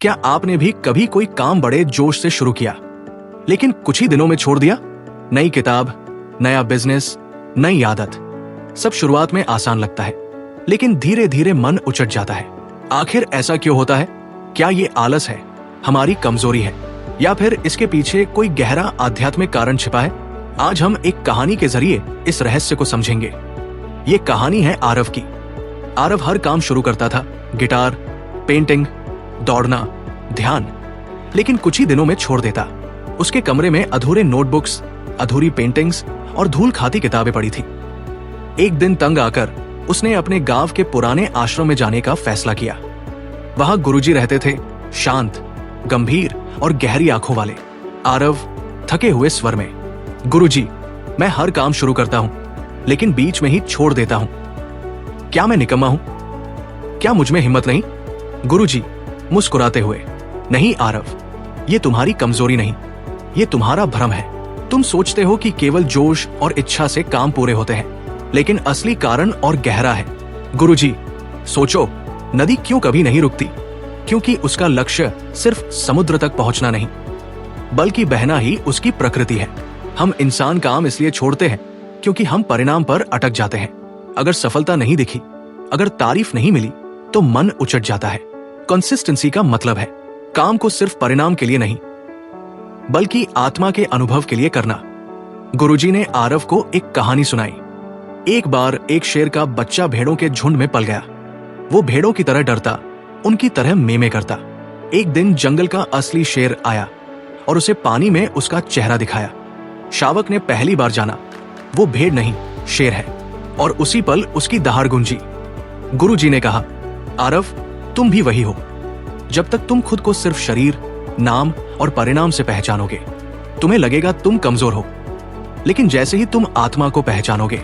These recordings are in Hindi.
क्या आपने भी कभी कोई काम बड़े जोश से शुरू किया, लेकिन कुछ ही दिनों में छोड़ दिया? नई किताब, नया बिजनेस, नई आदत, सब शुरुआत में आसान लगता है, लेकिन धीरे धीरे मन उचट जाता है। आखिर ऐसा क्यों होता है? क्या ये आलस है, हमारी कमजोरी है, या फिर इसके पीछे कोई गहरा आध्यात्मिक कारण छिपा है? आज हम एक कहानी के जरिए इस रहस्य को समझेंगे। ये कहानी है आरव की। आरव हर काम शुरू करता था, गिटार, पेंटिंग, दौड़ना, ध्यान, लेकिन कुछ ही दिनों में छोड़ देता। उसके कमरे में अधूरे नोटबुक्स, अधूरी पेंटिंग्स और धूल खाती किताबें पड़ी थी। एक दिन तंग आकर उसने अपने गांव के पुराने आश्रम में जाने का फैसला किया। वहां गुरुजी रहते थे, शांत, गंभीर और गहरी आंखों वाले। आरव थके हुए स्वर में, गुरुजी, मैं हर काम शुरू करता हूं, लेकिन बीच में ही छोड़ देता हूं। क्या मैं निकम्मा हूं? क्या मुझ में हिम्मत नहीं? गुरुजी मुस्कुराते हुए, नहीं आरव, ये तुम्हारी कमजोरी नहीं, ये तुम्हारा भ्रम है। तुम सोचते हो कि केवल जोश और इच्छा से काम पूरे होते हैं, लेकिन असली कारण और गहरा है। गुरुजी, सोचो, नदी क्यों कभी नहीं रुकती? क्योंकि उसका लक्ष्य सिर्फ समुद्र तक पहुंचना नहीं, बल्कि बहना ही उसकी प्रकृति है। हम इंसान काम इसलिए छोड़ते हैं क्योंकि हम परिणाम पर अटक जाते हैं। अगर सफलता नहीं दिखी, अगर तारीफ नहीं मिली, तो मन उचट जाता है। कंसिस्टेंसी का मतलब है काम को सिर्फ परिणाम के लिए नहीं, बल्कि आत्मा के अनुभव के लिए करना। गुरुजी ने आरव को एक कहानी सुनाई। एक बार एक शेर का बच्चा भेड़ों के झुंड में पल गया। वो भेड़ों की तरह डरता, उनकी तरह मेमे करता। एक दिन जंगल का असली शेर आया और उसे पानी में उसका चेहरा दिखाया। शावक ने पहली बार जाना वो भेड़ नहीं, शेर है, और उसी पल उसकी दहाड़ गूंजी। गुरुजी ने कहा, आरव, तुम भी वही हो। जब तक तुम खुद को सिर्फ शरीर, नाम और परिणाम से पहचानोगे, तुम्हें लगेगा तुम कमजोर हो, लेकिन जैसे ही तुम आत्मा को पहचानोगे,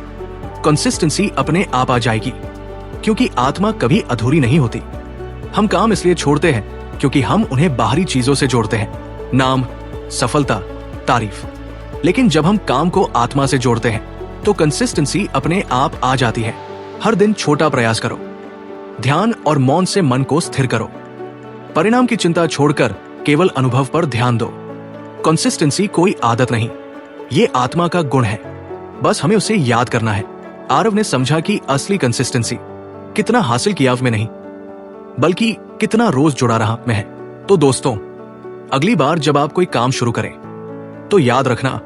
कंसिस्टेंसी अपने आप आ जाएगी, क्योंकि आत्मा कभी अधूरी नहीं होती। हम काम इसलिए छोड़ते हैं क्योंकि हम उन्हें बाहरी चीजों से जोड़ते हैं, नाम, सफलता, तारीफ। लेकिन जब हम काम को आत्मा से जोड़ते हैं तो कंसिस्टेंसी अपने आप आ जाती है। हर दिन छोटा प्रयास करो, ध्यान और मौन से मन को स्थिर करो, परिणाम की चिंता छोड़कर केवल अनुभव पर ध्यान दो। कंसिस्टेंसी कोई आदत नहीं, ये आत्मा का गुण है, बस हमें उसे याद करना है। आरव ने समझा कि असली कंसिस्टेंसी कितना हासिल किया में नहीं, बल्कि कितना रोज जुड़ा रहा में है। तो दोस्तों, अगली बार जब आप कोई काम शुरू करें तो याद रखना,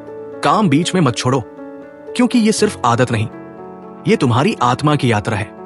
काम बीच में मत छोड़ो, क्योंकि ये सिर्फ आदत नहीं, ये तुम्हारी आत्मा की यात्रा है।